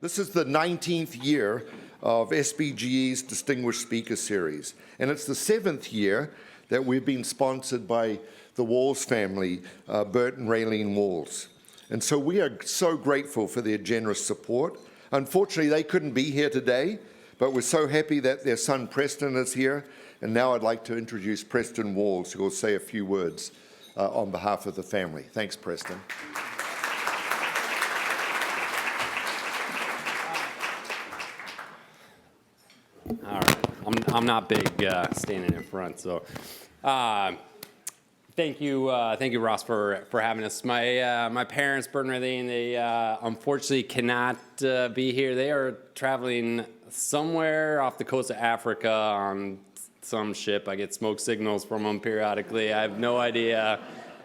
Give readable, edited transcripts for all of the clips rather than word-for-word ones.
This is the 19th year of SBGE's Distinguished Speaker Series, and it's the 7th year that we've been sponsored by the Walls family, Burton, Ralene Walls. And so we are so grateful for their generous support. Unfortunately, they couldn't be here today, but we're so happy that their son Preston is here. And now I'd like to introduce Preston Walls, who will say a few words on behalf of the family. Thanks, Preston. All right, I'm not big standing in front, so thank you, Ross, for having us. My parents, Burton and Ralene, they unfortunately cannot be here. They are traveling somewhere off the coast of Africa on some ship. I get smoke signals from them periodically. I have no idea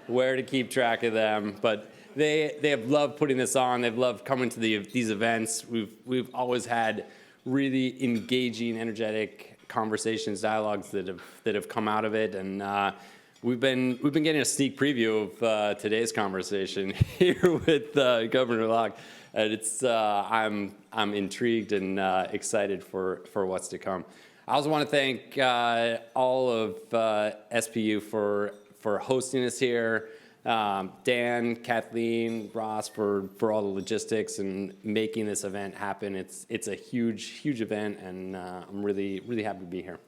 where to keep track of them, but they have loved putting this on. They've loved coming to these events. We've always had really engaging, energetic conversations, dialogues that have come out of it, and we've been getting a sneak preview of today's conversation here with Governor Locke, and it's I'm intrigued and excited for what's to come. I also want to thank all of SPU for hosting us here. Dan, Kathleen, Ross for all the logistics and making this event happen. It's a huge event, and I'm really happy to be here.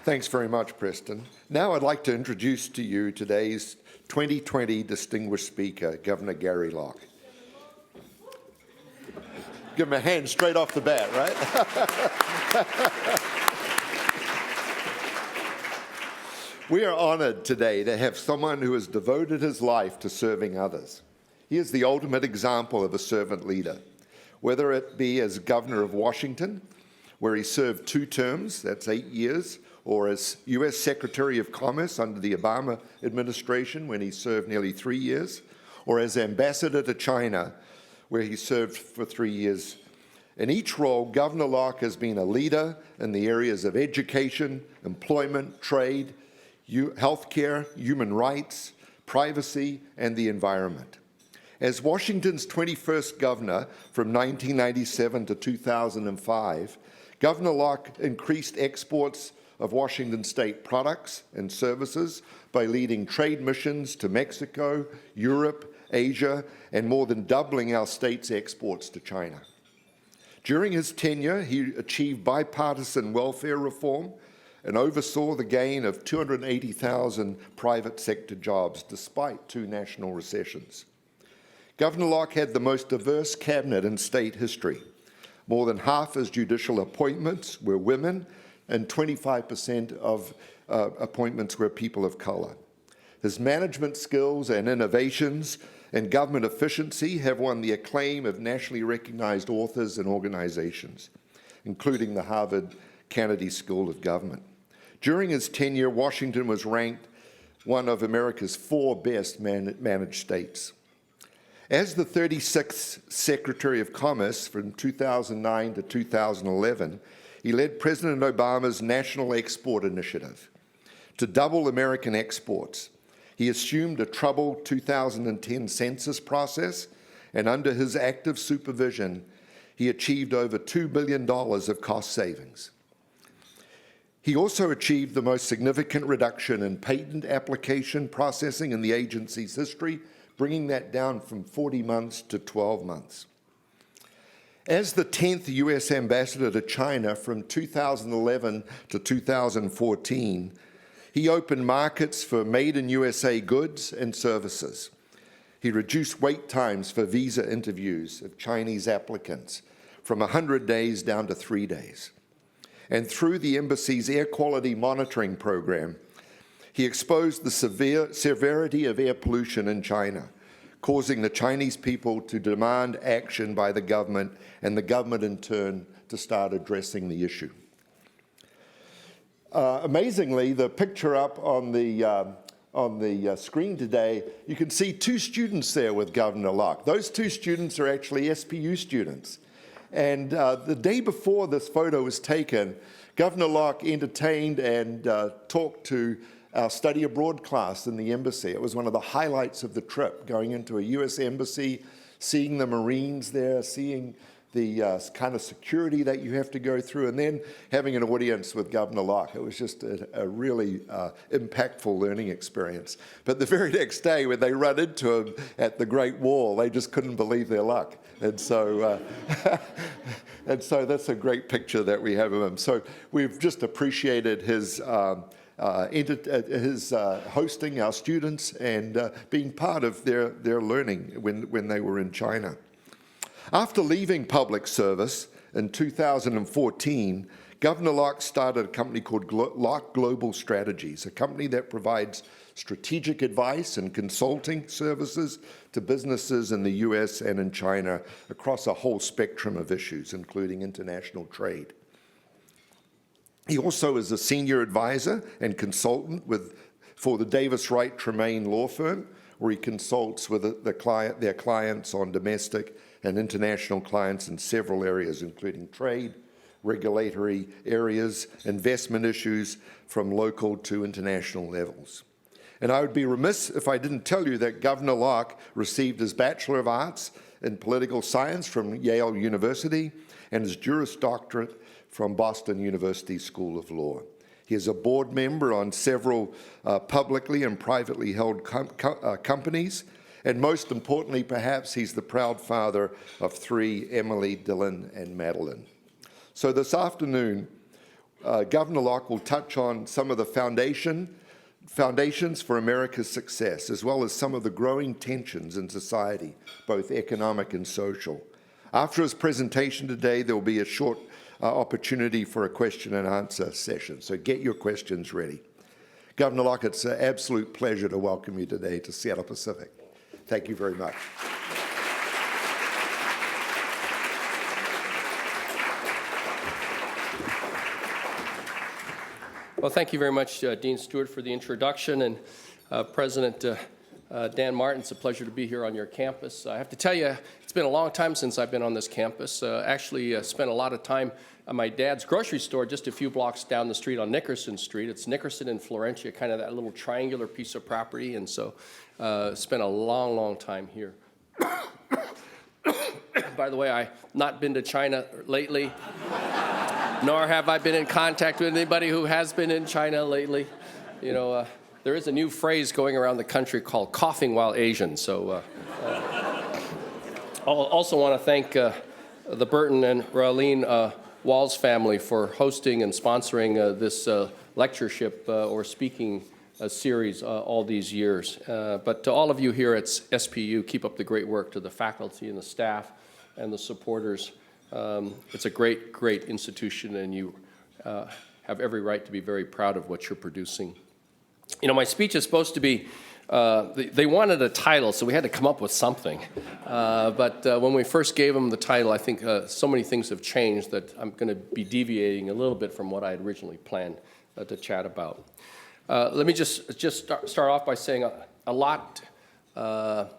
Thanks very much, Preston. Now I'd like to introduce to you today's 2020 Distinguished Speaker, Governor Gary Locke. Give him a hand straight off the bat, right? We are honored today to have someone who has devoted his life to serving others. He is the ultimate example of a servant leader, whether it be as governor of Washington, where he served 2 terms, that's 8 years, or as U.S. Secretary of Commerce under the Obama administration when he served nearly 3 years, or as ambassador to China, where he served for 3 years. In each role, Governor Locke has been a leader in the areas of education, employment, trade, healthcare, human rights, privacy, and the environment. As Washington's 21st governor from 1997 to 2005, Governor Locke increased exports of Washington state products and services by leading trade missions to Mexico, Europe, Asia, and more than doubling our state's exports to China. During his tenure, he achieved bipartisan welfare reform and oversaw the gain of 280,000 private sector jobs despite 2 national recessions. Governor Locke had the most diverse cabinet in state history. More than half his judicial appointments were women, and 25% of appointments were people of color. His management skills and innovations and government efficiency have won the acclaim of nationally recognized authors and organizations, including the Harvard Kennedy School of Government. During his tenure, Washington was ranked one of America's 4 best managed states. As the 36th Secretary of Commerce from 2009 to 2011, he led President Obama's National Export Initiative to double American exports. He assumed a troubled 2010 census process, and under his active supervision, he achieved over $2 billion of cost savings. He also achieved the most significant reduction in patent application processing in the agency's history, bringing that down from 40 months to 12 months. As the 10th U.S. ambassador to China from 2011 to 2014, he opened markets for made-in-USA goods and services. He reduced wait times for visa interviews of Chinese applicants from 100 days down to 3 days. And through the embassy's air quality monitoring program, he exposed the severity of air pollution in China, causing the Chinese people to demand action by the government, and the government in turn to start addressing the issue. Amazingly, the picture up on the screen today, you can see 2 students there with Governor Locke. Those 2 students are actually SPU students. And the day before this photo was taken, Governor Locke entertained and talked to our study abroad class in the embassy. It was one of the highlights of the trip, going into a U.S. embassy, seeing the Marines there, seeing the kind of security that you have to go through, and then having an audience with Governor Locke. It was just a really impactful learning experience. But the very next day, when they run into him at the Great Wall, they just couldn't believe their luck. And so, and so that's a great picture that we have of him. So we've just appreciated his hosting our students and being part of their learning when they were in China. After leaving public service in 2014, Governor Locke started a company called Locke Global Strategies, a company that provides strategic advice and consulting services to businesses in the US and in China across a whole spectrum of issues, including international trade. He also is a senior advisor and consultant for the Davis Wright Tremaine law firm, where he consults with their clients on domestic and international clients in several areas, including trade, regulatory areas, investment issues from local to international levels. And I would be remiss if I didn't tell you that Governor Locke received his Bachelor of Arts in Political Science from Yale University and his Juris Doctorate from Boston University School of Law. He is a board member on several publicly and privately held companies, and most importantly, perhaps, he's the proud father of 3, Emily, Dylan, and Madeline. So this afternoon, Governor Locke will touch on some of the foundations for America's success, as well as some of the growing tensions in society, both economic and social. After his presentation today, there will be a short opportunity for a question and answer session, so get your questions ready. Governor Locke, it's an absolute pleasure to welcome you today to Seattle Pacific. Thank you very much. Well, thank you very much, Dean Stewart, for the introduction, and President Dan Martin. It's a pleasure to be here on your campus. I have to tell you, it's been a long time since I've been on this campus. Actually, spent a lot of time at my dad's grocery store just a few blocks down the street on Nickerson Street. It's Nickerson and Florentia, kind of that little triangular piece of property, and so spent a long, long time here. By the way, I've not been to China lately, nor have I been in contact with anybody who has been in China lately. You know, there is a new phrase going around the country called coughing while Asian. So I also want to thank the Burton and Ralene Walls family for hosting and sponsoring this lectureship or speaking series all these years. But to all of you here at SPU, keep up the great work. To the faculty and the staff and the supporters. It's a great, great institution, and you have every right to be very proud of what you're producing. You know, my speech is supposed to be, they wanted a title, so we had to come up with something. But when we first gave them the title, I think so many things have changed that I'm going to be deviating a little bit from what I had originally planned to chat about. Let me just start off by saying a lot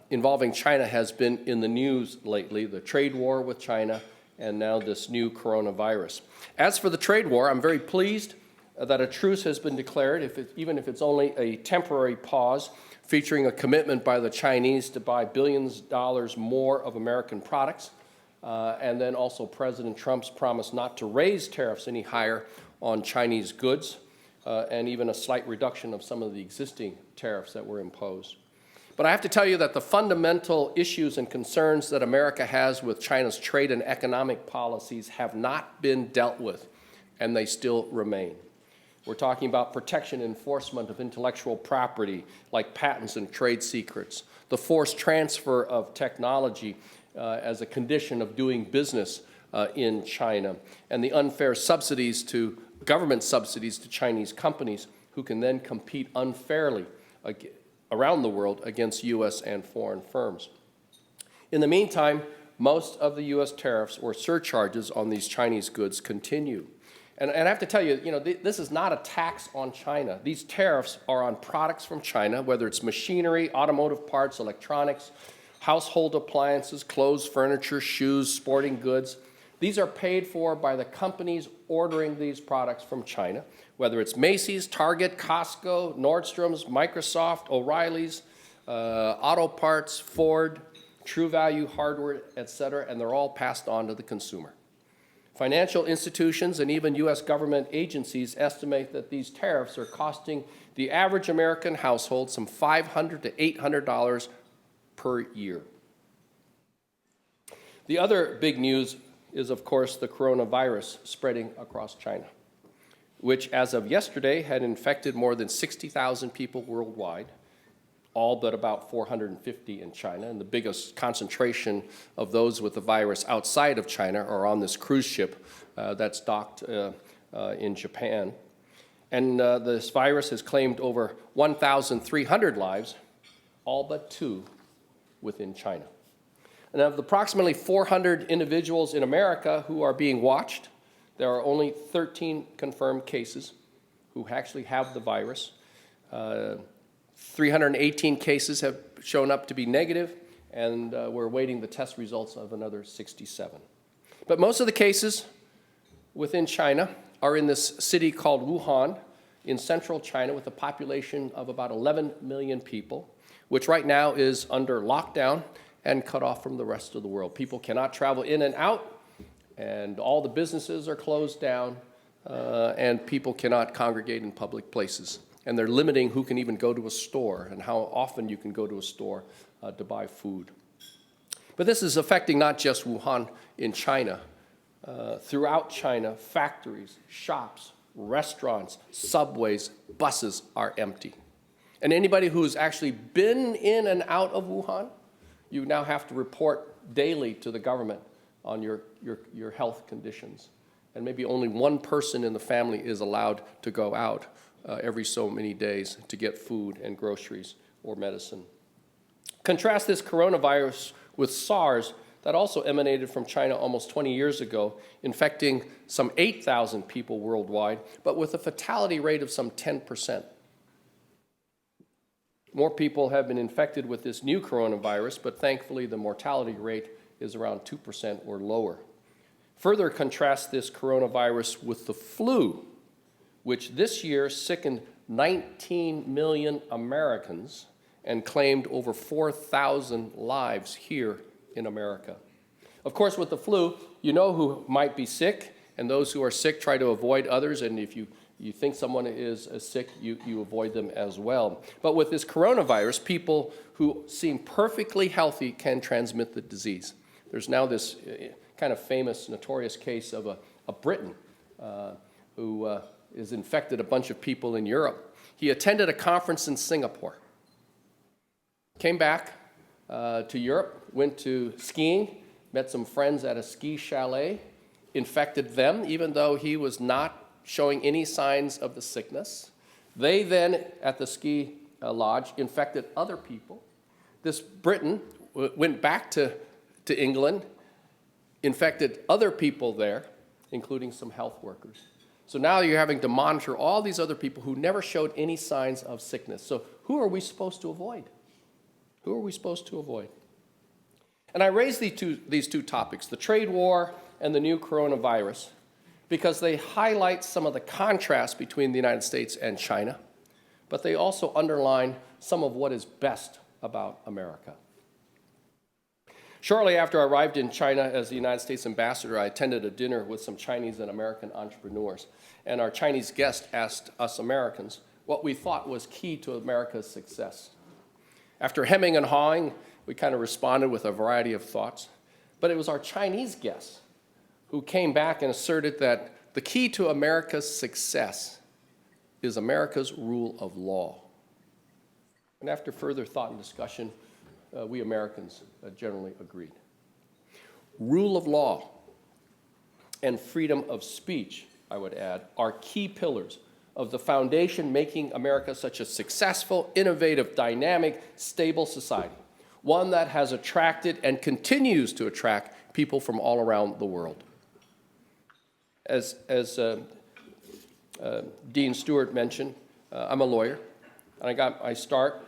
involving China has been in the news lately, the trade war with China, and now this new coronavirus. As for the trade war, I'm very pleased that a truce has been declared, even if it's only a temporary pause, featuring a commitment by the Chinese to buy billions of dollars more of American products, and then also President Trump's promise not to raise tariffs any higher on Chinese goods, and even a slight reduction of some of the existing tariffs that were imposed. But I have to tell you that the fundamental issues and concerns that America has with China's trade and economic policies have not been dealt with, and they still remain. We're talking about protection and enforcement of intellectual property, like patents and trade secrets, the forced transfer of technology as a condition of doing business in China, and the unfair government subsidies to Chinese companies who can then compete unfairly around the world against U.S. and foreign firms. In the meantime, most of the U.S. tariffs or surcharges on these Chinese goods continue. And I have to tell you, this is not a tax on China. These tariffs are on products from China, whether it's machinery, automotive parts, electronics, household appliances, clothes, furniture, shoes, sporting goods. These are paid for by the companies ordering these products from China, whether it's Macy's, Target, Costco, Nordstrom's, Microsoft, O'Reilly's, Auto Parts, Ford, True Value Hardware, etc., and they're all passed on to the consumer. Financial institutions and even U.S. government agencies estimate that these tariffs are costing the average American household some $500 to $800 per year. The other big news is, of course, the coronavirus spreading across China, which as of yesterday had infected more than 60,000 people worldwide, all but about 450 in China, and the biggest concentration of those with the virus outside of China are on this cruise ship that's docked in Japan. And this virus has claimed over 1,300 lives, all but 2 within China. And of the approximately 400 individuals in America who are being watched, there are only 13 confirmed cases who actually have the virus. 318 cases have shown up to be negative, and we're awaiting the test results of another 67. But most of the cases within China are in this city called Wuhan in central China with a population of about 11 million people, which right now is under lockdown and cut off from the rest of the world. People cannot travel in and out, and all the businesses are closed down, and people cannot congregate in public places. And they're limiting who can even go to a store and how often you can go to a store to buy food. But this is affecting not just Wuhan in China. Throughout China, factories, shops, restaurants, subways, buses are empty. And anybody who's actually been in and out of Wuhan, you now have to report daily to the government on your health conditions. And maybe only one person in the family is allowed to go out every so many days to get food and groceries or medicine. Contrast this coronavirus with SARS that also emanated from China almost 20 years ago, infecting some 8,000 people worldwide, but with a fatality rate of some 10%. More people have been infected with this new coronavirus, but thankfully the mortality rate is around 2% or lower. Further contrast this coronavirus with the flu, which this year sickened 19 million Americans and claimed over 4,000 lives here in America. Of course, with the flu, you know who might be sick, and those who are sick try to avoid others, and if you think someone is sick, you avoid them as well. But with this coronavirus, people who seem perfectly healthy can transmit the disease. There's now this kind of famous, notorious case of a Briton who has infected a bunch of people in Europe. He attended a conference in Singapore, came back to Europe, went to skiing, met some friends at a ski chalet, infected them, even though he was not showing any signs of the sickness. They then, at the ski lodge, infected other people. This Briton went back to England, infected other people there, including some health workers. So now you're having to monitor all these other people who never showed any signs of sickness. So who are we supposed to avoid? Who are we supposed to avoid? And I raise these two topics, the trade war and the new coronavirus, because they highlight some of the contrast between the United States and China, but they also underline some of what is best about America. Shortly after I arrived in China as the United States ambassador, I attended a dinner with some Chinese and American entrepreneurs, and our Chinese guest asked us Americans what we thought was key to America's success. After hemming and hawing, we kind of responded with a variety of thoughts, but it was our Chinese guest who came back and asserted that the key to America's success is America's rule of law. And after further thought and discussion, we Americans generally agreed. Rule of law and freedom of speech, I would add, are key pillars of the foundation making America such a successful, innovative, dynamic, stable society, one that has attracted and continues to attract people from all around the world. As Dean Stewart mentioned, I'm a lawyer, and I got my start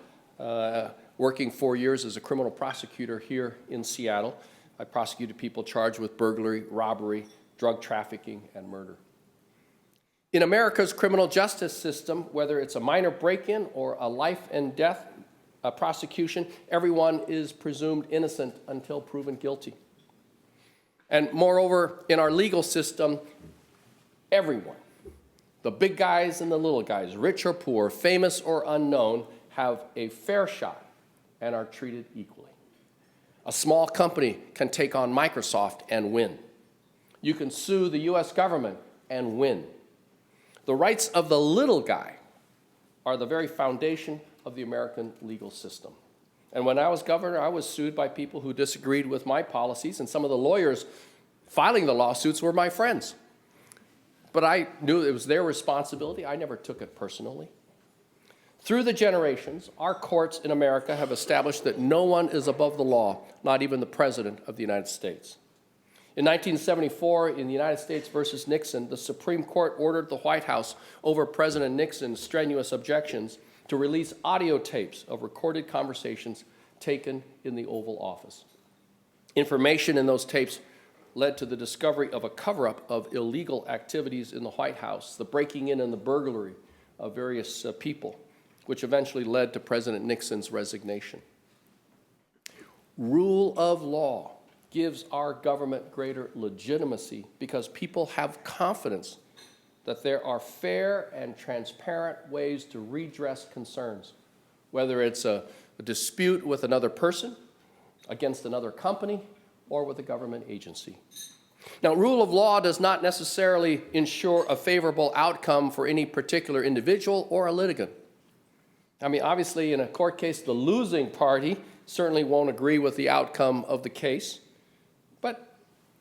working 4 years as a criminal prosecutor here in Seattle. I prosecuted people charged with burglary, robbery, drug trafficking, and murder. In America's criminal justice system, whether it's a minor break-in or a life and death prosecution, everyone is presumed innocent until proven guilty. And moreover, in our legal system, everyone, the big guys and the little guys, rich or poor, famous or unknown, have a fair shot and are treated equally. A small company can take on Microsoft and win. You can sue the US government and win. The rights of the little guy are the very foundation of the American legal system. And when I was governor, I was sued by people who disagreed with my policies, and some of the lawyers filing the lawsuits were my friends. But I knew it was their responsibility. I never took it personally. Through the generations, our courts in America have established that no one is above the law, not even the President of the United States. In 1974, in the United States versus Nixon, the Supreme Court ordered the White House, over President Nixon's strenuous objections, to release audio tapes of recorded conversations taken in the Oval Office. Information in those tapes led to the discovery of a cover-up of illegal activities in the White House, the breaking in and the burglary of various people, which eventually led to President Nixon's resignation. Rule of law gives our government greater legitimacy because people have confidence that there are fair and transparent ways to redress concerns, whether it's a dispute with another person, against another company, or with a government agency. Now, rule of law does not necessarily ensure a favorable outcome for any particular individual or a litigant. I mean, obviously, in a court case, the losing party certainly won't agree with the outcome of the case. But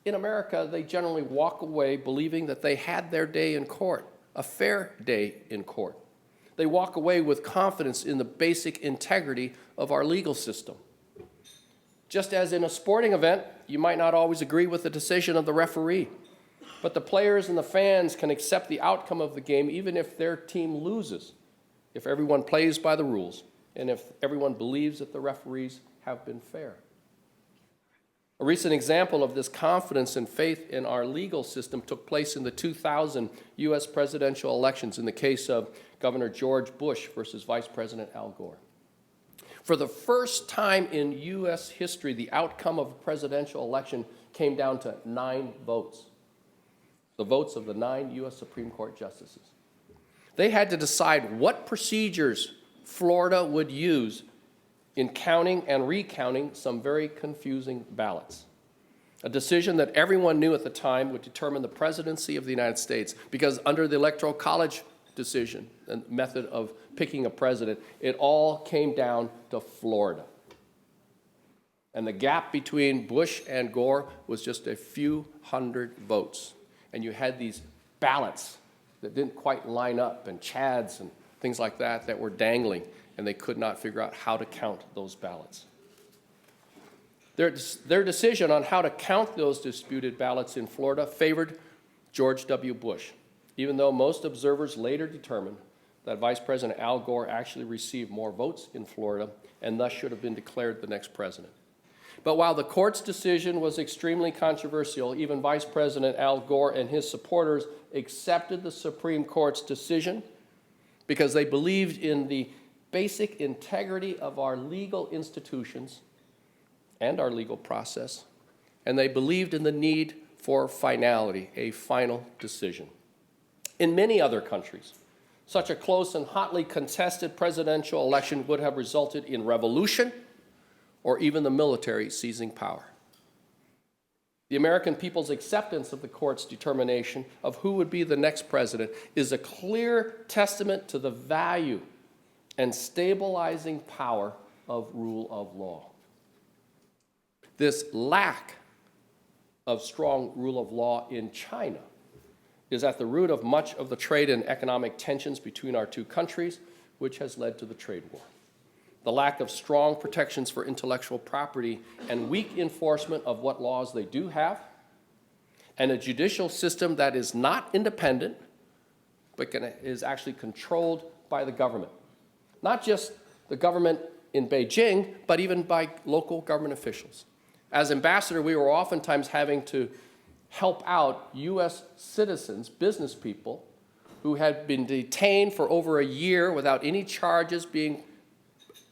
in America, they generally walk away believing that they had their day in court, a fair day in court. They walk away with confidence in the basic integrity of our legal system. Just as in a sporting event, you might not always agree with the decision of the referee, but the players and the fans can accept the outcome of the game even if their team loses, if everyone plays by the rules, and if everyone believes that the referees have been fair. A recent example of this confidence and faith in our legal system took place in the 2000 U.S. presidential elections in the case of Governor George Bush versus Vice President Al Gore. For the first time in U.S. history, the outcome of a presidential election came down to 9 votes, the votes of the 9 U.S. Supreme Court justices. They had to decide what procedures Florida would use in counting and recounting some very confusing ballots. A decision that everyone knew at the time would determine the presidency of the United States, because under the Electoral College decision and method of picking a president, it all came down to Florida. And the gap between Bush and Gore was just a few hundred votes. And you had these ballots that didn't quite line up, and chads and things like that were dangling, and they could not figure out how to count those ballots. Their decision on how to count those disputed ballots in Florida favored George W. Bush, even though most observers later determined that Vice President Al Gore actually received more votes in Florida and thus should have been declared the next president. But while the court's decision was extremely controversial, even Vice President Al Gore and his supporters accepted the Supreme Court's decision because they believed in the basic integrity of our legal institutions and our legal process, and they believed in the need for finality, a final decision. In many other countries, such a close and hotly contested presidential election would have resulted in revolution or even the military seizing power. The American people's acceptance of the court's determination of who would be the next president is a clear testament to the value and stabilizing power of rule of law. This lack of strong rule of law in China is at the root of much of the trade and economic tensions between our two countries, which has led to the trade war. The lack of strong protections for intellectual property and weak enforcement of what laws they do have, and a judicial system that is not independent, but is actually controlled by the government. Not just the government in Beijing, but even by local government officials. As ambassador, we were oftentimes having to help out U.S. citizens, business people, who had been detained for over a year without any charges being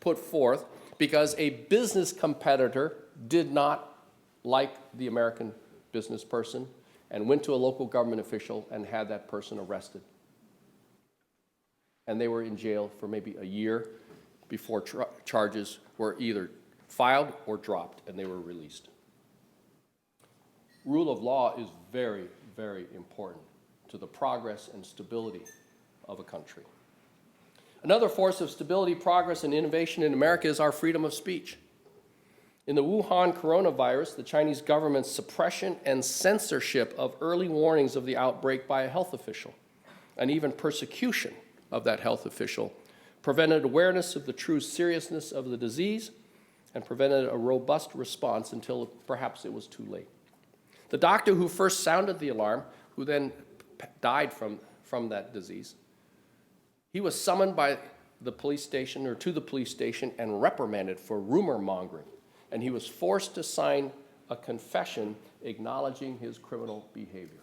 put forth because a business competitor did not like the American business person and went to a local government official and had that person arrested. And they were in jail for maybe a year before charges were either filed or dropped, and they were released. Rule of law is very, very important to the progress and stability of a country. Another force of stability, progress, and innovation in America is our freedom of speech. In the Wuhan coronavirus, the Chinese government's suppression and censorship of early warnings of the outbreak by a health official, and even persecution of that health official, prevented awareness of the true seriousness of the disease and prevented a robust response until perhaps it was too late. The doctor who first sounded the alarm, who then died from that disease, he was summoned by the police station or to the police station and reprimanded for rumor mongering. And he was forced to sign a confession acknowledging his criminal behavior.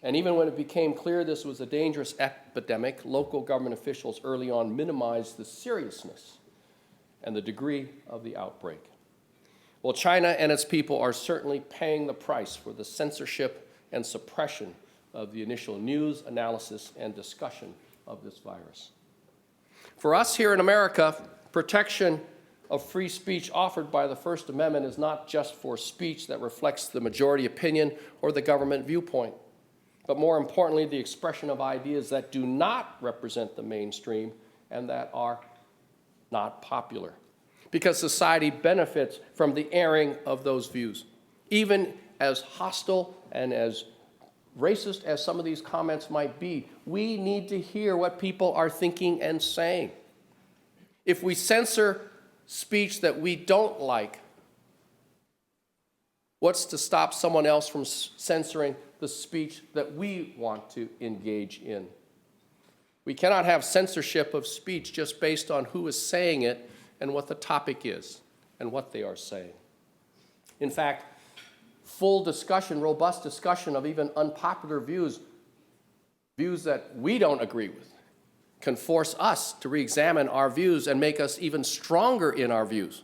And even when it became clear this was a dangerous epidemic, local government officials early on minimized the seriousness and the degree of the outbreak. Well, China and its people are certainly paying the price for the censorship and suppression of the initial news, analysis, and discussion of this virus. For us here in America, protection of free speech offered by the First Amendment is not just for speech that reflects the majority opinion or the government viewpoint, but more importantly, the expression of ideas that do not represent the mainstream and that are not popular. Because society benefits from the airing of those views. Even as hostile and as racist as some of these comments might be, we need to hear what people are thinking and saying. If we censor speech that we don't like, what's to stop someone else from censoring the speech that we want to engage in? We cannot have censorship of speech just based on who is saying it and what the topic is and what they are saying. In fact, full discussion, robust discussion of even unpopular views that we don't agree with, can force us to re-examine our views and make us even stronger in our views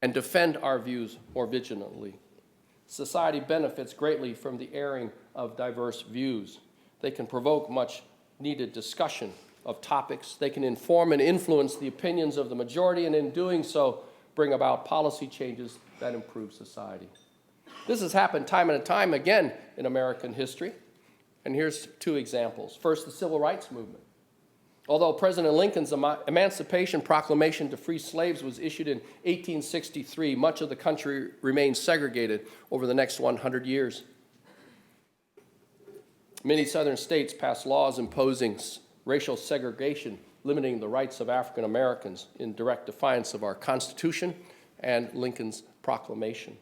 and defend our views more vigilantly. Society benefits greatly from the airing of diverse views. They can provoke much needed discussion of topics. They can inform and influence the opinions of the majority, and in doing so, bring about policy changes that improve society. This has happened time and time again in American history. And here's two examples. First, the Civil Rights Movement. Although President Lincoln's Emancipation Proclamation to free slaves was issued in 1863, much of the country remained segregated over the next 100 years. Many southern states passed laws imposing racial segregation, limiting the rights of African Americans in direct defiance of our Constitution and Lincoln's proclamation.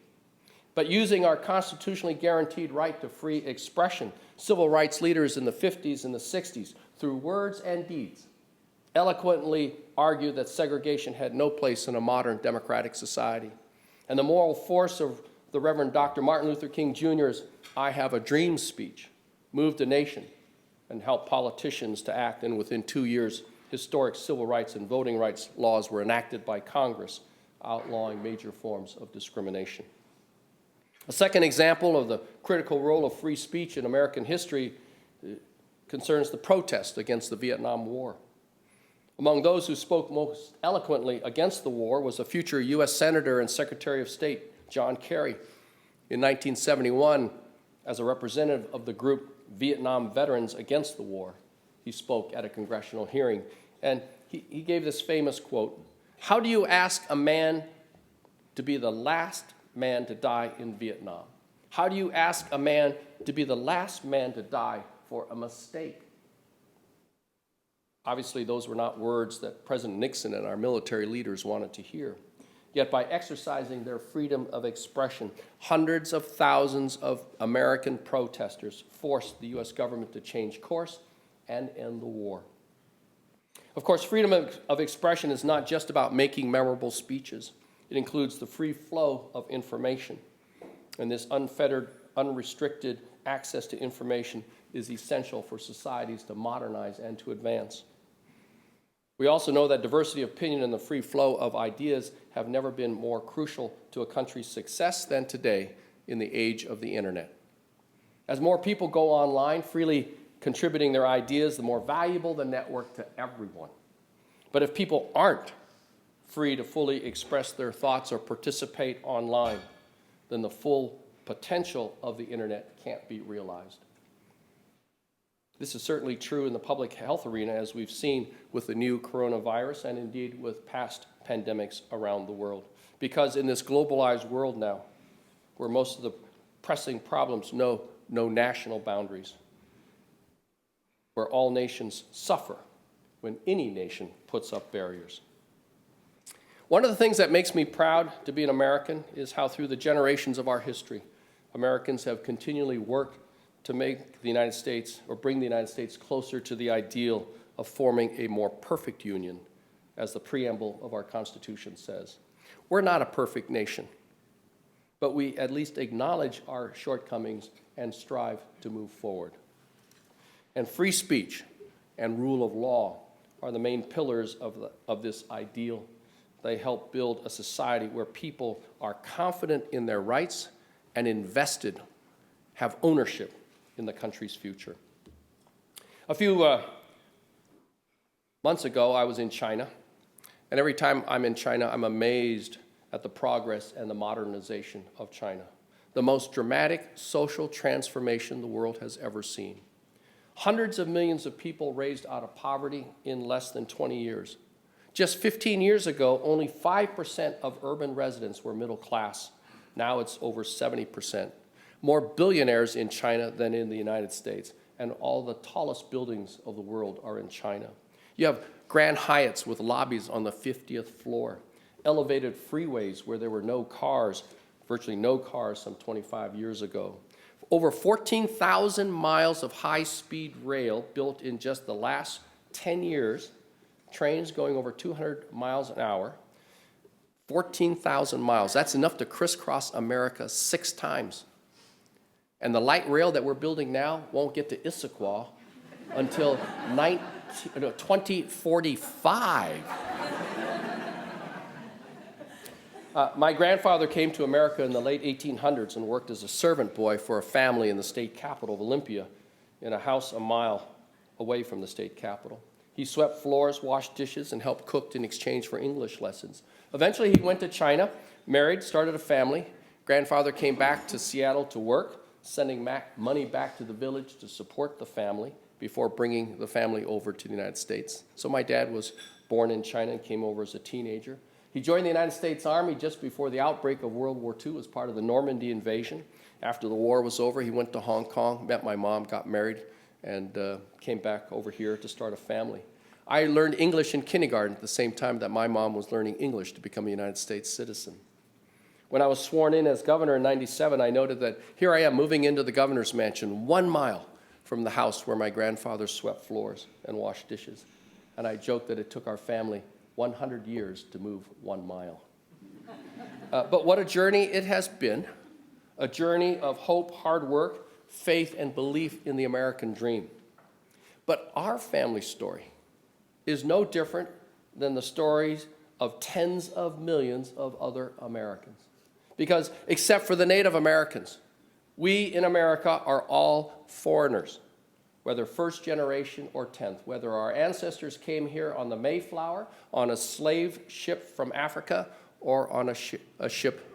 But using our constitutionally guaranteed right to free expression, civil rights leaders in the 50s and the 60s, through words and deeds, eloquently argued that segregation had no place in a modern democratic society. And the moral force of the Reverend Dr. Martin Luther King Jr.'s "I Have a Dream" speech moved a nation and helped politicians to act, and within 2 years, historic civil rights and voting rights laws were enacted by Congress, outlawing major forms of discrimination. A second example of the critical role of free speech in American history concerns the protest against the Vietnam War. Among those who spoke most eloquently against the war was a future U.S. Senator and Secretary of State, John Kerry. In 1971, as a representative of the group Vietnam Veterans Against the War, he spoke at a congressional hearing, and he gave this famous quote: "How do you ask a man to be the last man to die in Vietnam? How do you ask a man to be the last man to die for a mistake?" Obviously, those were not words that President Nixon and our military leaders wanted to hear. Yet by exercising their freedom of expression, hundreds of thousands of American protesters forced the U.S. government to change course and end the war. Of course, freedom of expression is not just about making memorable speeches. It includes the free flow of information. And this unfettered, unrestricted access to information is essential for societies to modernize and to advance. We also know that diversity of opinion and the free flow of ideas have never been more crucial to a country's success than today in the age of the internet. As more people go online, freely contributing their ideas, the more valuable the network to everyone. But if people aren't free to fully express their thoughts or participate online, then the full potential of the internet can't be realized. This is certainly true in the public health arena, as we've seen with the new coronavirus and indeed with past pandemics around the world. Because in this globalized world now, where most of the pressing problems know no national boundaries, where all nations suffer when any nation puts up barriers. One of the things that makes me proud to be an American is how through the generations of our history, Americans have continually worked to make the United States, or bring the United States closer to the ideal of forming a more perfect union, as the preamble of our Constitution says. We're not a perfect nation, but we at least acknowledge our shortcomings and strive to move forward. And free speech and rule of law are the main pillars of this ideal. They help build a society where people are confident in their rights and invested, have ownership in the country's future. A few months ago, I was in China, and every time I'm in China, I'm amazed at the progress and the modernization of China, the most dramatic social transformation the world has ever seen. Hundreds of millions of people raised out of poverty in less than 20 years. Just 15 years ago, only 5% of urban residents were middle class. Now it's over 70%. More billionaires in China than in the United States, and all the tallest buildings of the world are in China. You have Grand Hyatts with lobbies on the 50th floor, elevated freeways where there were no cars, virtually no cars some 25 years ago. Over 14,000 miles of high-speed rail built in just the last 10 years, trains going over 200 miles an hour, 14,000 miles. That's enough to crisscross America 6 times. And the light rail that we're building now won't get to Issaquah until 2045. My grandfather came to America in the late 1800s and worked as a servant boy for a family in the state capital of Olympia, in a house a mile away from the state capital. He swept floors, washed dishes, and helped cook in exchange for English lessons. Eventually, he went to China, married, started a family. Grandfather came back to Seattle to work, sending money back to the village to support the family before bringing the family over to the United States. So my dad was born in China and came over as a teenager. He joined the United States Army just before the outbreak of World War II as part of the Normandy invasion. After the war was over, he went to Hong Kong, met my mom, got married, and came back over here to start a family. I learned English in kindergarten at the same time that my mom was learning English to become a United States citizen. When I was sworn in as governor in '97, I noted that here I am moving into the governor's mansion 1 mile from the house where my grandfather swept floors and washed dishes. And I joked that it took our family 100 years to move 1 mile. But what a journey it has been, a journey of hope, hard work, faith, and belief in the American dream. But our family story is no different than the stories of tens of millions of other Americans. Because except for the Native Americans, we in America are all foreigners, whether first generation or 10th, whether our ancestors came here on the Mayflower, on a slave ship from Africa, or on a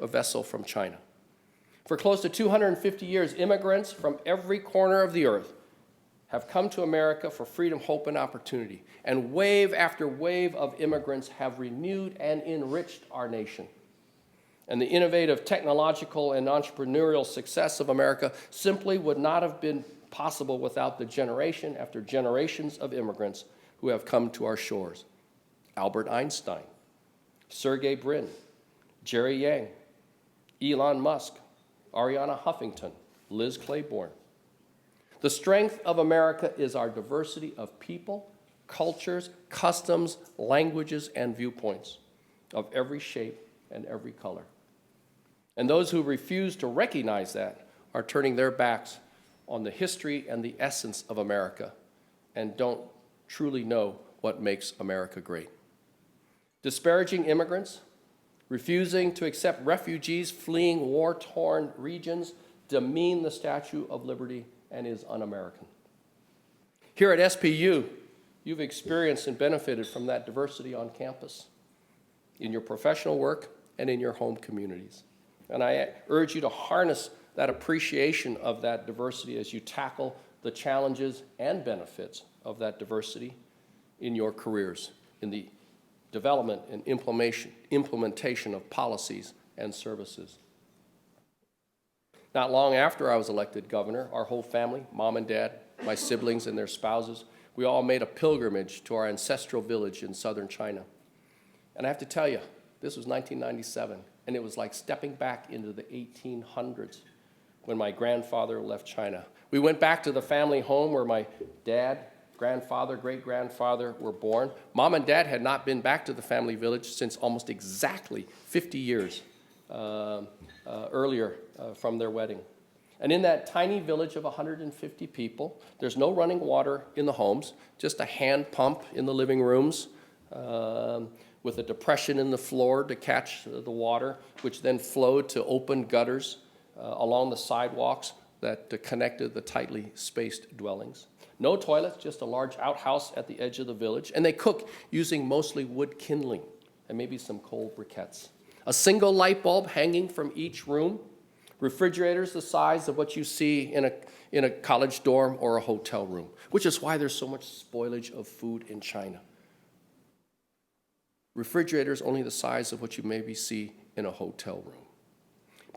vessel from China. For close to 250 years, immigrants from every corner of the earth have come to America for freedom, hope, and opportunity. And wave after wave of immigrants have renewed and enriched our nation. And the innovative technological and entrepreneurial success of America simply would not have been possible without the generation after generations of immigrants who have come to our shores. Albert Einstein, Sergey Brin, Jerry Yang, Elon Musk, Ariana Huffington, Liz Claiborne. The strength of America is our diversity of people, cultures, customs, languages, and viewpoints of every shape and every color. And those who refuse to recognize that are turning their backs on the history and the essence of America and don't truly know what makes America great. Disparaging immigrants, refusing to accept refugees fleeing war-torn regions demean the Statue of Liberty and is un-American. Here at SPU, you've experienced and benefited from that diversity on campus, in your professional work and in your home communities. And I urge you to harness that appreciation of that diversity as you tackle the challenges and benefits of that diversity in your careers, in the development and implementation of policies and services. Not long after I was elected governor, our whole family, mom and dad, my siblings and their spouses, we all made a pilgrimage to our ancestral village in southern China. And I have to tell you, this was 1997, and it was like stepping back into the 1800s when my grandfather left China. We went back to the family home where my dad, grandfather, great-grandfather were born. Mom and dad had not been back to the family village since almost exactly 50 years earlier from their wedding. And in that tiny village of 150 people, there's no running water in the homes, just a hand pump in the living rooms with a depression in the floor to catch the water, which then flowed to open gutters along the sidewalks that connected the tightly spaced dwellings. No toilets, just a large outhouse at the edge of the village, and they cook using mostly wood kindling and maybe some coal briquettes. A single light bulb hanging from each room, refrigerators the size of what you see in a college dorm or a hotel room, which is why there's so much spoilage of food in China. Refrigerators only the size of what you maybe see in a hotel room.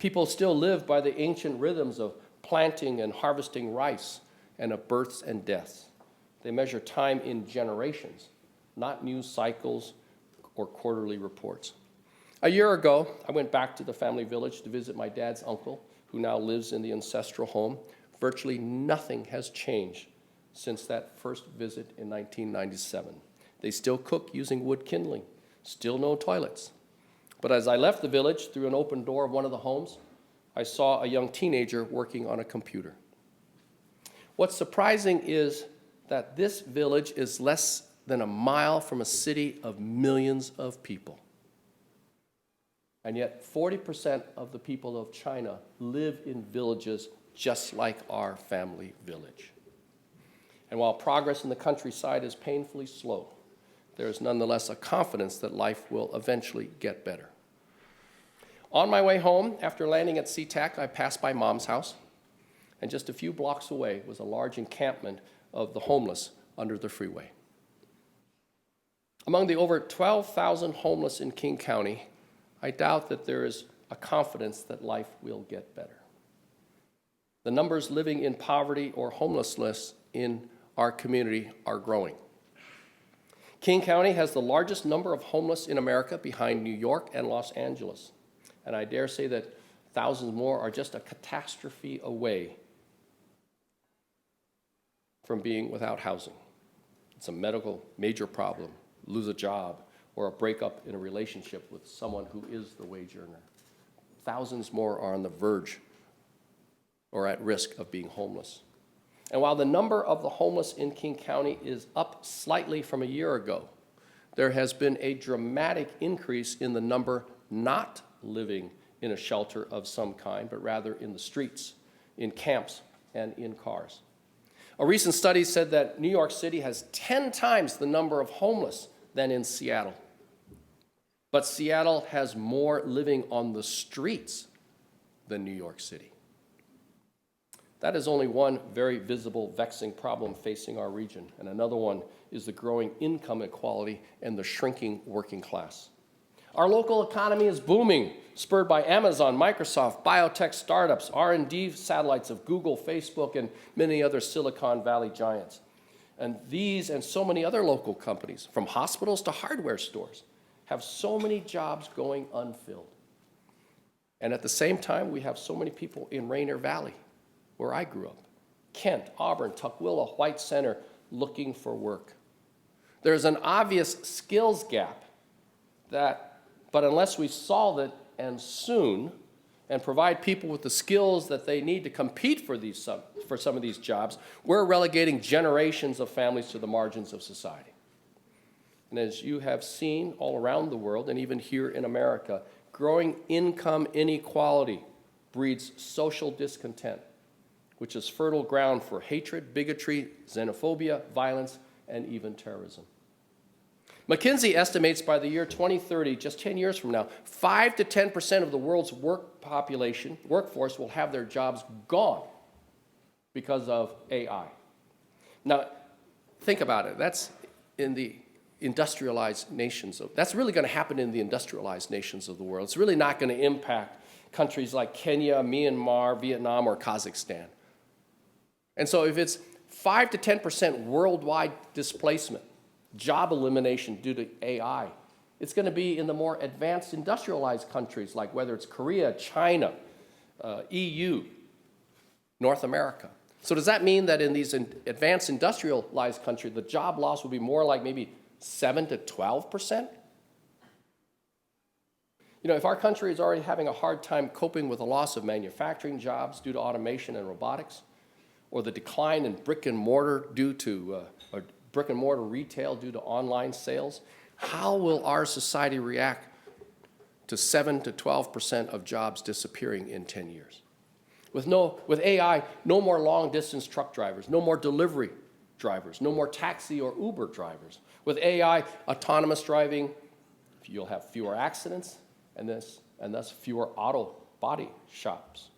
People still live by the ancient rhythms of planting and harvesting rice and of births and deaths. They measure time in generations, not news cycles or quarterly reports. A year ago, I went back to the family village to visit my dad's uncle, who now lives in the ancestral home. Virtually nothing has changed since that first visit in 1997. They still cook using wood kindling, still no toilets. But as I left the village through an open door of one of the homes, I saw a young teenager working on a computer. What's surprising is that this village is less than a mile from a city of millions of people. And yet 40% of the people of China live in villages just like our family village. And while progress in the countryside is painfully slow, there is nonetheless a confidence that life will eventually get better. On my way home, after landing at SeaTac, I passed by Mom's house, and just a few blocks away was a large encampment of the homeless under the freeway. Among the over 12,000 homeless in King County, I doubt that there is a confidence that life will get better. The numbers living in poverty or homelessness in our community are growing. King County has the largest number of homeless in America behind New York and Los Angeles. And I dare say that thousands more are just a catastrophe away from being without housing. It's a medical major problem, lose a job, or a breakup in a relationship with someone who is the wage earner. Thousands more are on the verge or at risk of being homeless. And while the number of the homeless in King County is up slightly from a year ago, there has been a dramatic increase in the number not living in a shelter of some kind, but rather in the streets, in camps, and in cars. A recent study said that New York City has 10 times the number of homeless than in Seattle. But Seattle has more living on the streets than New York City. That is only one very visible, vexing problem facing our region, and another one is the growing income inequality and the shrinking working class. Our local economy is booming, spurred by Amazon, Microsoft, biotech startups, R&D satellites of Google, Facebook, and many other Silicon Valley giants. And these and so many other local companies, from hospitals to hardware stores, have so many jobs going unfilled. And at the same time, we have so many people in Rainier Valley, where I grew up, Kent, Auburn, Tukwila, White Center, looking for work. There's an obvious skills gap that But unless we solve it, and soon, and provide people with the skills that they need to compete for some of these jobs, we're relegating generations of families to the margins of society. And as you have seen all around the world, and even here in America, growing income inequality breeds social discontent, which is fertile ground for hatred, bigotry, xenophobia, violence, and even terrorism. McKinsey estimates by the year 2030, just 10 years from now, 5 to 10% of the world's workforce will have their jobs gone because of AI. Now, think about it. That's in the industrialized nations. That's really going to happen in the industrialized nations of the world. It's really not going to impact countries like Kenya, Myanmar, Vietnam, or Kazakhstan. And so if it's 5 to 10% worldwide displacement, job elimination due to AI, it's going to be in the more advanced industrialized countries, like whether it's Korea, China, EU, North America. So does that mean that in these advanced industrialized countries, the job loss will be more like maybe 7 to 12%? You know, if our country is already having a hard time coping with the loss of manufacturing jobs due to automation and robotics, or the decline in brick and mortar retail due to online sales, how will our society react to 7 to 12% of jobs disappearing in 10 years? With AI, no more long-distance truck drivers, no more delivery drivers, no more taxi or Uber drivers. With AI, autonomous driving, you'll have fewer accidents and thus fewer auto body shops.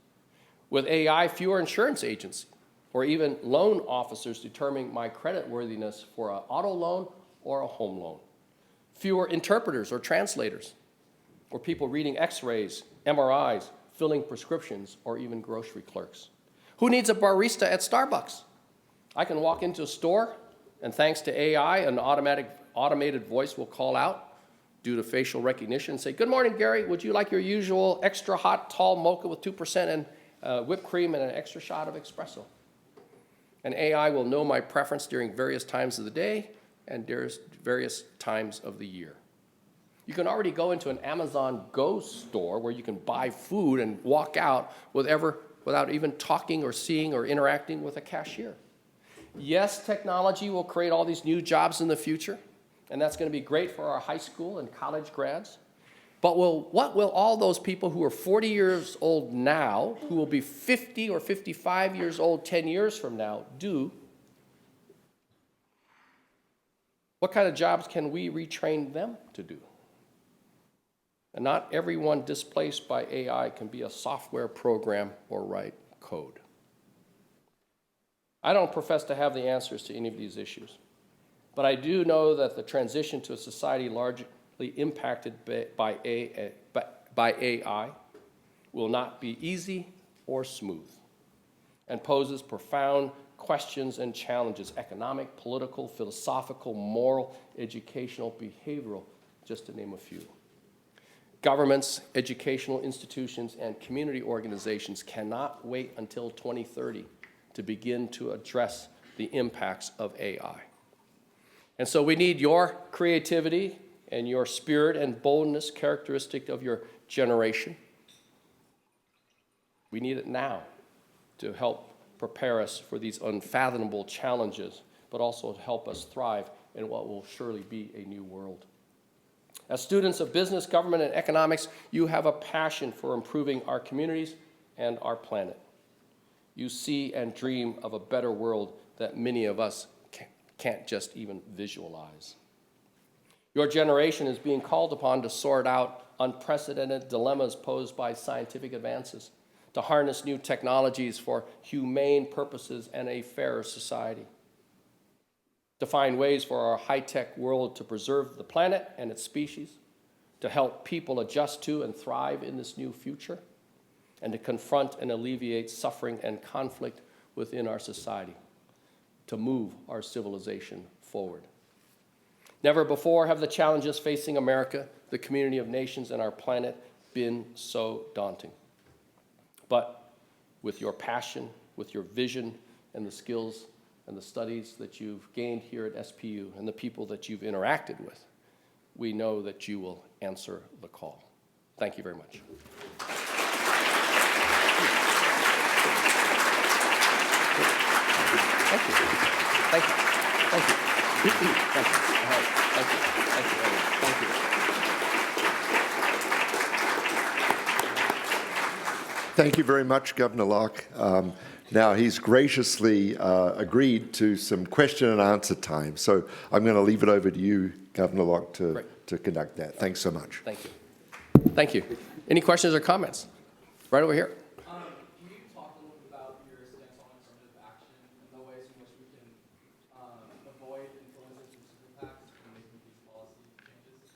With AI, fewer insurance agents or even loan officers determining my credit worthiness for an auto loan or a home loan. Fewer interpreters or translators, or people reading x-rays, MRIs, filling prescriptions, or even grocery clerks. Who needs a barista at Starbucks? I can walk into a store, and thanks to AI, an automated voice will call out due to facial recognition and say, "Good morning, Gary. Would you like your usual extra hot tall mocha with 2% and whipped cream and an extra shot of espresso?" And AI will know my preference during various times of the day and various times of the year. You can already go into an Amazon Go store where you can buy food and walk out without even talking or seeing or interacting with a cashier. Yes, technology will create all these new jobs in the future, and that's going to be great for our high school and college grads. But what will all those people who are 40 years old now, who will be 50 or 55 years old 10 years from now, do? What kind of jobs can we retrain them to do? And not everyone displaced by AI can be a software program or write code. I don't profess to have the answers to any of these issues, but I do know that the transition to a society largely impacted by AI will not be easy or smooth, and poses profound questions and challenges: economic, political, philosophical, moral, educational, behavioral, just to name a few. Governments, educational institutions, and community organizations cannot wait until 2030 to begin to address the impacts of AI. And so we need your creativity and your spirit and boldness, characteristic of your generation. We need it now to help prepare us for these unfathomable challenges, but also to help us thrive in what will surely be a new world. As students of business, government, and economics, you have a passion for improving our communities and our planet. You see and dream of a better world that many of us can't just even visualize. Your generation is being called upon to sort out unprecedented dilemmas posed by scientific advances, to harness new technologies for humane purposes and a fairer society, to find ways for our high-tech world to preserve the planet and its species, to help people adjust to and thrive in this new future, and to confront and alleviate suffering and conflict within our society, to move our civilization forward. Never before have the challenges facing America, the community of nations, and our planet been so daunting. But with your passion, with your vision, and the skills and the studies that you've gained here at SPU, and the people that you've interacted with, we know that you will answer the call. Thank you very much. Thank you. Thank you. Thank you. Thank you. All right. Thank you. Thank you. Thank you. Thank you very much, Governor Locke. Now, he's graciously agreed to some question and answer time, so I'm going to leave it over to you, Governor Locke, to conduct that. Thanks so much. Thank you. Thank you. Any questions or comments? Right over here. Can you talk a little bit about your stance on affirmative action and the ways in which we can avoid influences from super PACs in making these policy changes?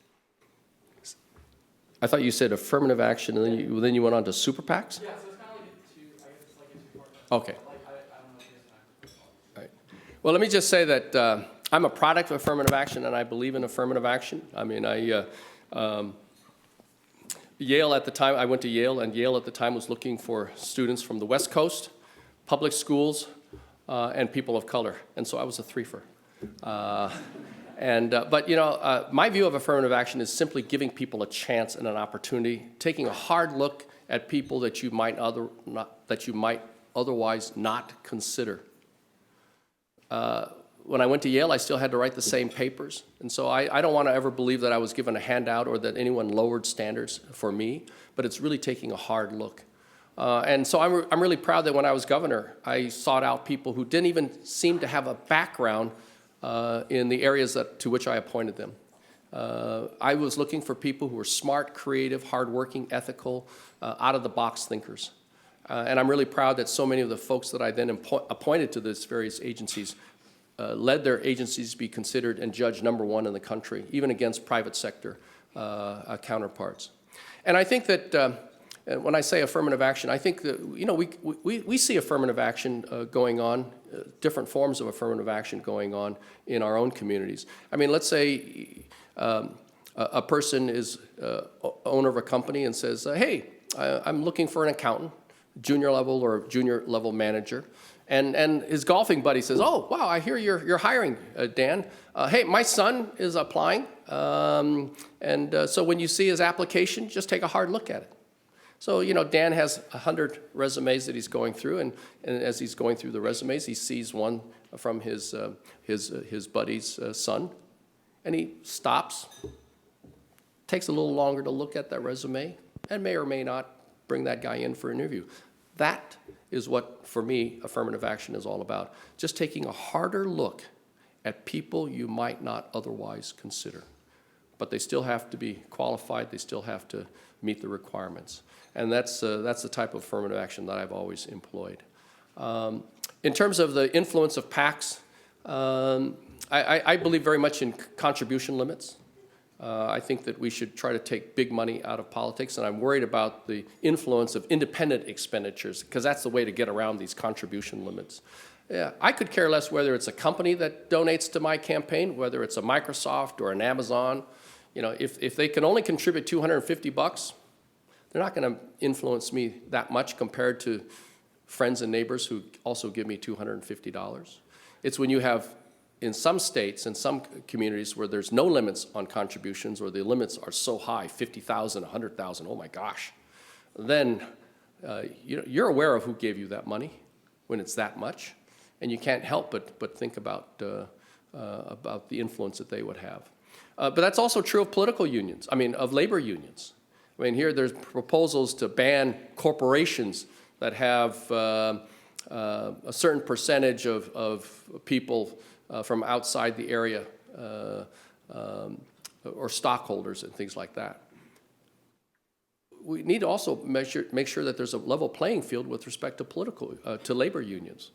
I thought you said affirmative action, and then you went on to super PACs? Yeah, so it's kind of like I guess it's like a two-part. Okay. Like, I don't know if you guys All right. Well, let me just say that I'm a product of affirmative action, and I believe in affirmative action. I mean, Yale at the time, I went to Yale, and Yale at the time was looking for students from the West Coast, public schools, and people of color. And so I was a threefer. But my view of affirmative action is simply giving people a chance and an opportunity, taking a hard look at people that you might otherwise not consider. When I went to Yale, I still had to write the same papers. And so I don't want to ever believe that I was given a handout or that anyone lowered standards for me, but it's really taking a hard look. And so I'm really proud that when I was governor, I sought out people who didn't even seem to have a background in the areas to which I appointed them. I was looking for people who were smart, creative, hardworking, ethical, out-of-the-box thinkers. And I'm really proud that so many of the folks that I then appointed to these various agencies led their agencies to be considered and judged #1 in the country, even against private sector counterparts. And I think that when I say affirmative action, I think that we see affirmative action going on, different forms of affirmative action going on in our own communities. I mean, let's say a person is owner of a company and says, "Hey, I'm looking for an accountant, junior level or junior level manager." And his golfing buddy says, "Oh, wow, I hear you're hiring, Dan. Hey, my son is applying, so when you see his application, just take a hard look at it." So, Dan has 100 resumes that he's going through, and as he's going through the resumes, he sees one from his buddy's son, and he stops, takes a little longer to look at that resume, and may or may not bring that guy in for an interview. That is what, for me, affirmative action is all about. Just taking a harder look at people you might not otherwise consider. But they still have to be qualified, they still have to meet the requirements. And that's the type of affirmative action that I've always employed. In terms of the influence of PACs, I believe very much in contribution limits. I think that we should try to take big money out of politics, and I'm worried about the influence of independent expenditures, because that's the way to get around these contribution limits. Yeah, I could care less whether it's a company that donates to my campaign, whether it's a Microsoft or an Amazon. If they can only contribute $250, they're not going to influence me that much compared to friends and neighbors who also give me $250. It's when you have, in some states and some communities where there's no limits on contributions, or the limits are so high, 50,000, 100,000, oh my gosh, then you're aware of who gave you that money when it's that much, and you can't help but think about the influence that they would have. But that's also true of political unions, of labor unions. Here there's proposals to ban corporations that have a certain percentage of people from outside the area, or stockholders and things like that. We need to also make sure that there's a level playing field with respect to labor unions.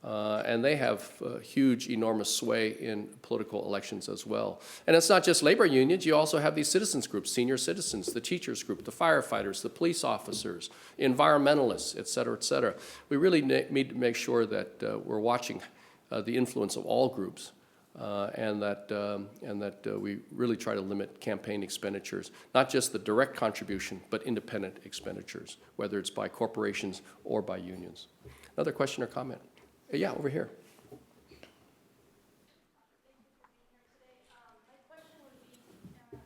And they have huge, enormous sway in political elections as well. And it's not just labor unions, you also have these citizens groups, senior citizens, the teachers group, the firefighters, the police officers, environmentalists, et cetera, et cetera. We really need to make sure that we're watching the influence of all groups, and that we really try to limit campaign expenditures, not just the direct contribution, but independent expenditures, whether it's by corporations or by unions. Another question or comment? Yeah, over here. My question would be,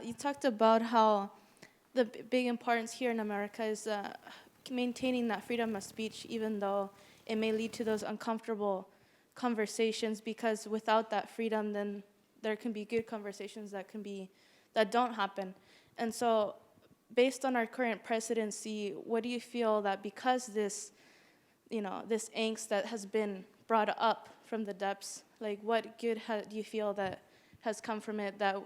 You talked about how the big importance here in America is maintaining that freedom of speech, even though it may lead to those uncomfortable conversations, because without that freedom, then there can be good conversations that don't happen. And so, based on our current presidency, what do you feel that because this angst that has been brought up from the depths, like what good do you feel that has come from it that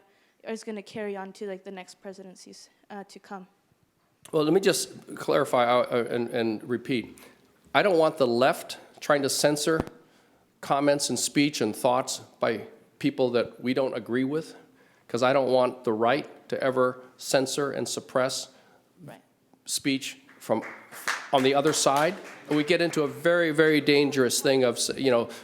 is going to carry on to like the next presidencies to come? Well, let me just clarify and repeat. I don't want the left trying to censor comments and speech and thoughts by people that we don't agree with, because I don't want the right to ever censor and suppress speech from on the other side. And we get into a very, very dangerous thing of,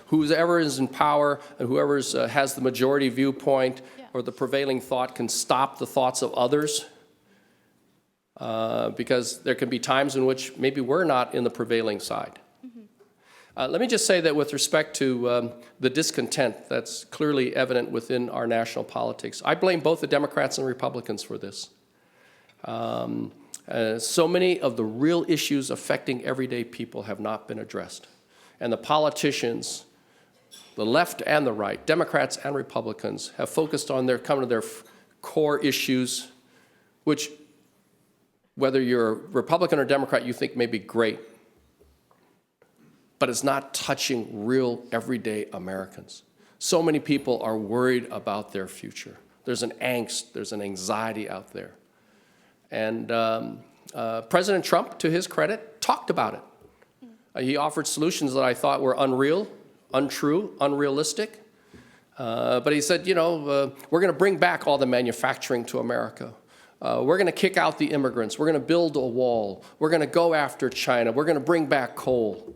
whoever is in power and whoever has the majority viewpoint or the prevailing thought can stop the thoughts of others. Because there can be times in which maybe we're not in the prevailing side. Let me just say that with respect to the discontent that's clearly evident within our national politics, I blame both the Democrats and Republicans for this. So many of the real issues affecting everyday people have not been addressed. And the politicians, the left and the right, Democrats and Republicans, have focused on their core issues, which, whether you're a Republican or Democrat, you think may be great, but it's not touching real everyday Americans. So many people are worried about their future. There's an angst, there's an anxiety out there. And President Trump, to his credit, talked about it. He offered solutions that I thought were unreal, untrue, unrealistic. But he said, we're going to bring back all the manufacturing to America. We're going to kick out the immigrants. We're going to build a wall. We're going to go after China. We're going to bring back coal.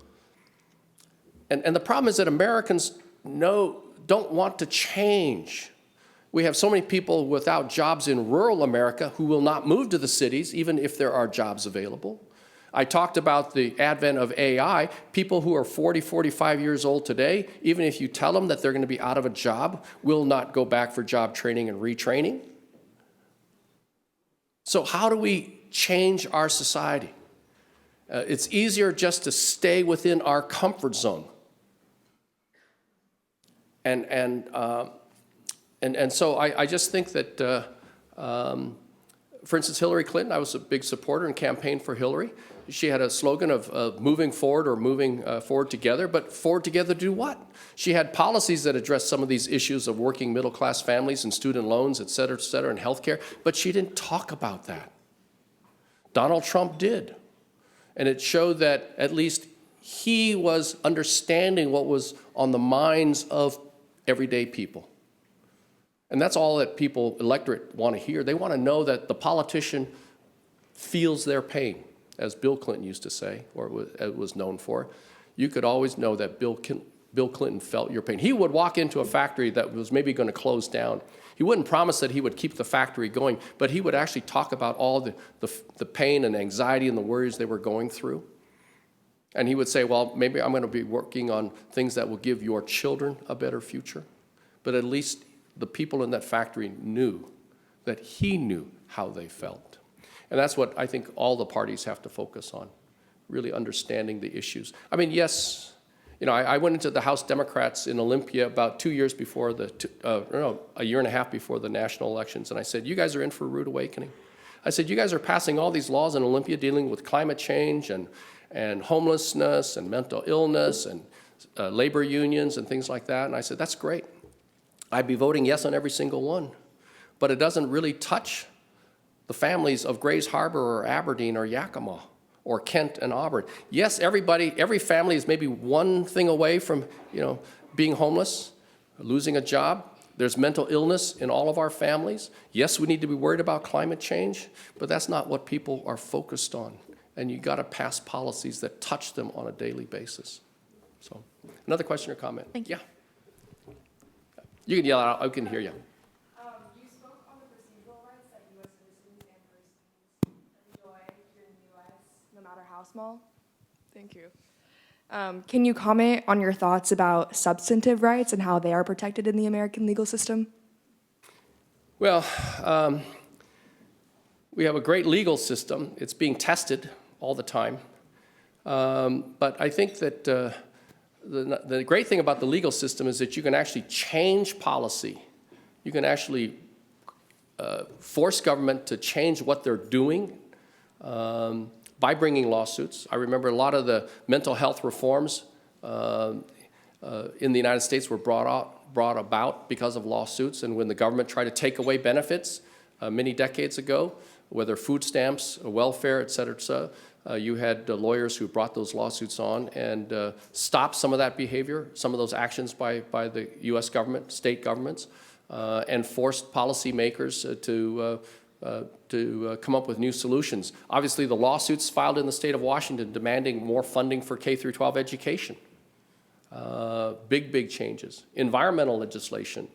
And the problem is that Americans don't want to change. We have so many people without jobs in rural America who will not move to the cities, even if there are jobs available. I talked about the advent of AI. People who are 40, 45 years old today, even if you tell them that they're going to be out of a job, will not go back for job training and retraining. So how do we change our society? It's easier just to stay within our comfort zone. And so I just think that, for instance, Hillary Clinton, I was a big supporter and campaigned for Hillary. She had a slogan of moving forward or moving forward together, but forward together to do what? She had policies that addressed some of these issues of working middle-class families and student loans, et cetera, and healthcare, but she didn't talk about that. Donald Trump did. And it showed that at least he was understanding what was on the minds of everyday people. And that's all that people, electorate, want to hear. They want to know that the politician feels their pain, as Bill Clinton used to say, or was known for. You could always know that Bill Clinton felt your pain. He would walk into a factory that was maybe going to close down. He wouldn't promise that he would keep the factory going, but he would actually talk about all the pain and anxiety and the worries they were going through. And he would say, well, maybe I'm going to be working on things that will give your children a better future. But at least the people in that factory knew that he knew how they felt. And that's what I think all the parties have to focus on, really understanding the issues. I mean, yes, I went into the House Democrats in Olympia about 2 years before a year and a half before the national elections, and I said, you guys are in for a rude awakening. I said, you guys are passing all these laws in Olympia dealing with climate change and homelessness and mental illness and labor unions and things like that. And I said, that's great. I'd be voting yes on every single one. But it doesn't really touch the families of Grays Harbor or Aberdeen or Yakima or Kent and Auburn. Yes, every family is maybe one thing away from, being homeless, losing a job. There's mental illness in all of our families. Yes, we need to be worried about climate change, but that's not what people are focused on. And you got to pass policies that touch them on a daily basis. So, another question or comment? Thank you. Yeah. You can yell out. I can hear you. You spoke on the procedural rights that U.S. citizens and persons enjoy here in the U.S., no matter how small. Thank you. Can you comment on your thoughts about substantive rights and how they are protected in the American legal system? Well, we have a great legal system. It's being tested all the time. But I think that the great thing about the legal system is that you can actually change policy. You can actually force government to change what they're doing by bringing lawsuits. I remember a lot of the mental health reforms in the United States were brought about because of lawsuits, and when the government tried to take away benefits many decades ago, whether food stamps, welfare, et cetera, you had lawyers who brought those lawsuits on and stopped some of that behavior, some of those actions by the U.S. government, state governments, and forced policymakers to come up with new solutions. Obviously, the lawsuits filed in the state of Washington demanding more funding for K-12 education. Big changes. Environmental legislation.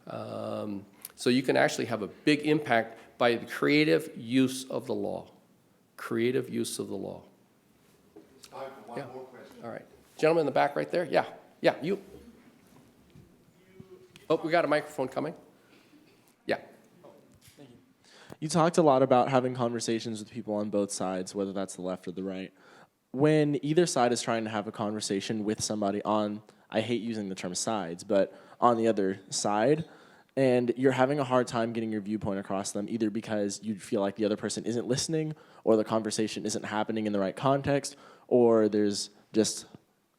So you can actually have a big impact by the creative use of the law. Creative use of the law. I have one more question. All right. Gentleman in the back right there. Yeah, you. Oh, we got a microphone coming. Yeah. You talked a lot about having conversations with people on both sides, whether that's the left or the right. When either side is trying to have a conversation with somebody on, I hate using the term sides, but on the other side, and you're having a hard time getting your viewpoint across them, either because you feel like the other person isn't listening, or the conversation isn't happening in the right context, or there's just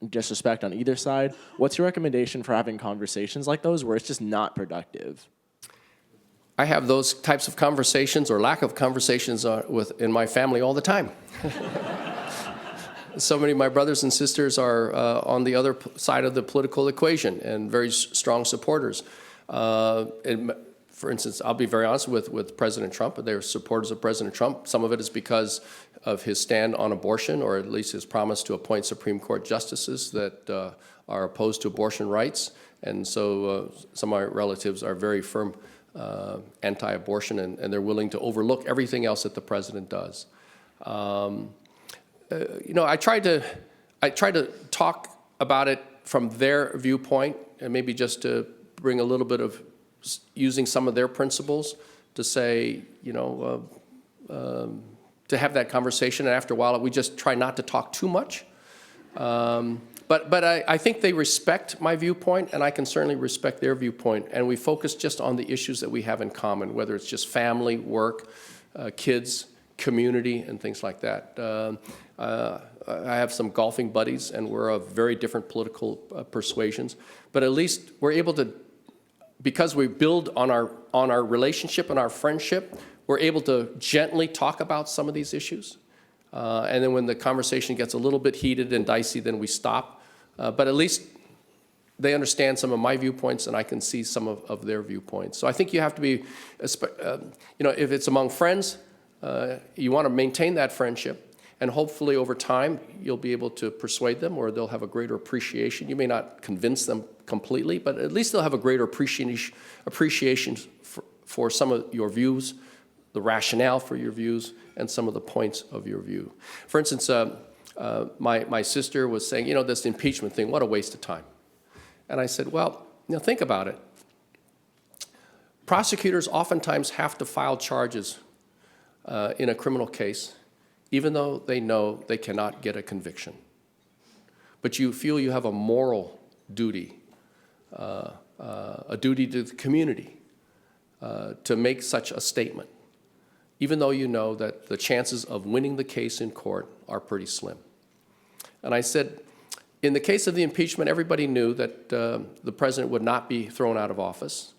disrespect on either side. What's your recommendation for having conversations like those where it's just not productive? I have those types of conversations or lack of conversations in my family all the time. So many of my brothers and sisters are on the other side of the political equation and very strong supporters. For instance, I'll be very honest with President Trump. They're supporters of President Trump. Some of it is because of his stand on abortion, or at least his promise to appoint Supreme Court justices that are opposed to abortion rights. And so some of my relatives are very firm anti-abortion, and they're willing to overlook everything else that the president does. I try to talk about it from their viewpoint, and maybe just to bring a little bit of using some of their principles to say, to have that conversation. And after a while, we just try not to talk too much. But I think they respect my viewpoint, and I can certainly respect their viewpoint. And we focus just on the issues that we have in common, whether it's just family, work, kids, community, and things like that. I have some golfing buddies, and we're of very different political persuasions. But at least we're able to, because we build on our relationship and our friendship, we're able to gently talk about some of these issues. And then when the conversation gets a little bit heated and dicey, then we stop. But at least they understand some of my viewpoints, and I can see some of their viewpoints. So I think you have to be, if it's among friends, you want to maintain that friendship. And hopefully over time, you'll be able to persuade them, or they'll have a greater appreciation. You may not convince them completely, but at least they'll have a greater appreciation for some of your views, the rationale for your views, and some of the points of your view. For instance, my sister was saying, this impeachment thing, what a waste of time. And I said, well, think about it. Prosecutors oftentimes have to file charges in a criminal case, even though they know they cannot get a conviction. But you feel you have a moral duty, a duty to the community, to make such a statement, even though you know that the chances of winning the case in court are pretty slim. And I said, in the case of the impeachment, everybody knew that the president would not be thrown out of office,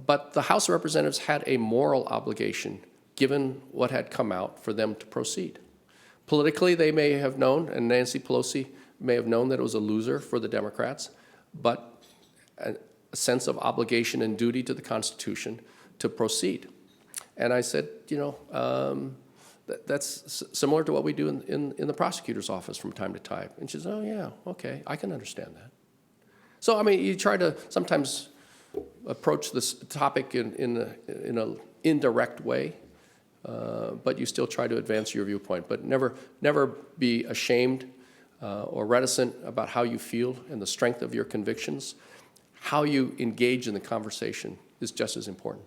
but the House of Representatives had a moral obligation, given what had come out, for them to proceed. Politically, they may have known, and Nancy Pelosi may have known, that it was a loser for the Democrats, but a sense of obligation and duty to the Constitution to proceed. And I said, that's similar to what we do in the prosecutor's office from time to time. And she says, oh yeah, okay, I can understand that. So, you try to sometimes approach this topic in an indirect way, but you still try to advance your viewpoint. But never be ashamed or reticent about how you feel and the strength of your convictions. How you engage in the conversation is just as important.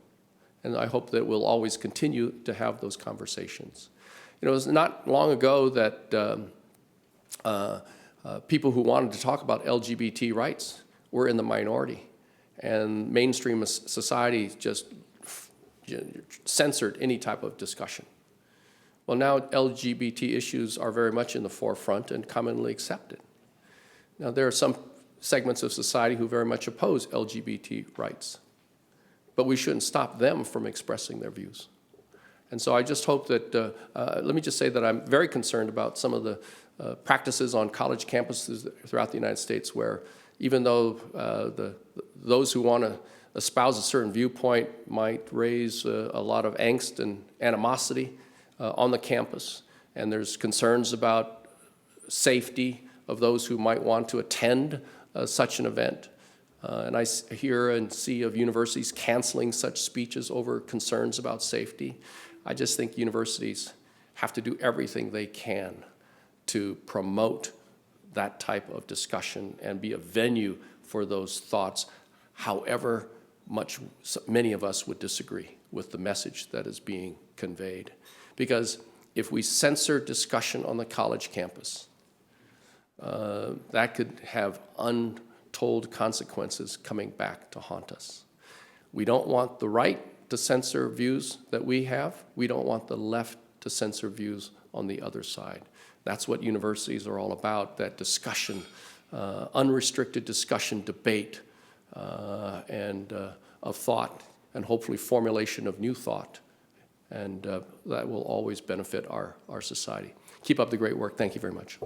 And I hope that we'll always continue to have those conversations. You know, it was not long ago that people who wanted to talk about LGBT rights were in the minority. And mainstream society just censored any type of discussion. Well, now LGBT issues are very much in the forefront and commonly accepted. Now, there are some segments of society who very much oppose LGBT rights, but we shouldn't stop them from expressing their views. And so I just hope that, let me just say that I'm very concerned about some of the practices on college campuses throughout the United States where even though those who want to espouse a certain viewpoint might raise a lot of angst and animosity on the campus, and there's concerns about safety of those who might want to attend such an event. And I hear and see of universities canceling such speeches over concerns about safety. I just think universities have to do everything they can to promote that type of discussion and be a venue for those thoughts, however much many of us would disagree with the message that is being conveyed. Because if we censor discussion on the college campus, that could have untold consequences coming back to haunt us. We don't want the right to censor views that we have. We don't want the left to censor views on the other side. That's what universities are all about, that discussion, unrestricted discussion, debate, and of thought, and hopefully formulation of new thought. And that will always benefit our society. Keep up the great work. Thank you very much.